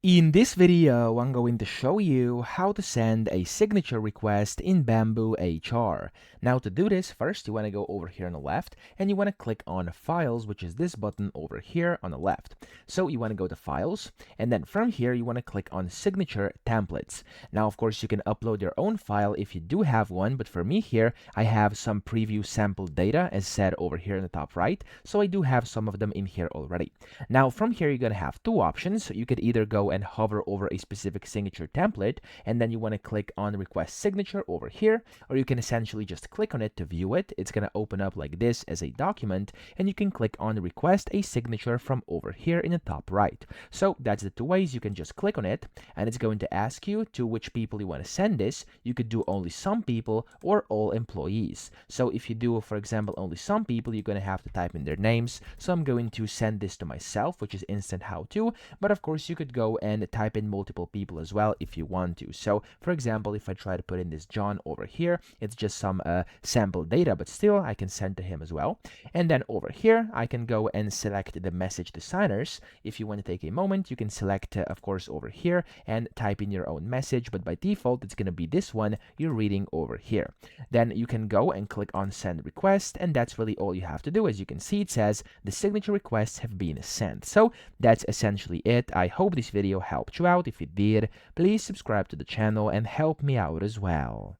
In this video, I'm going to show you how to send a signature request in BambooHR. Now to do this, first you want to go over here on the left and you want to click on Files, which is this button over here on the left. So you want to go to Files, and then from here you want to click on Signature Templates. Now of course you can upload your own file if you do have one, but for me here I have some preview sample data as said over here in the top right, so I do have some of them in here already. Now from here you're going to have two options. You could either go and hover over a specific signature template, and then you want to click on request signature over here, or you can essentially just click on it to view it. It's going to open up like this as a document, and you can click on request a signature from over here in the top right. So that's the two ways. You can just click on it and it's going to ask you to which people you want to send this. You could do only some people or all employees. So if you do, for example, only some people, you're going to have to type in their names. So I'm going to send this to myself, which is instant how to, but of course you could go and type in multiple people as well if you want to. So for example, if I try to put in this John over here, it's just some sample data, but still I can send to him as well. And then over here I can go and select the message to signers. If you want to take a moment, you can select of course over here and type in your own message, but by default it's going to be this one you're reading over here. Then you can go and click on send request, and that's really all you have to do. As you can see, it says the signature requests have been sent. So that's essentially it. I hope this video helped you out. If it did, please subscribe to the channel and help me out as well.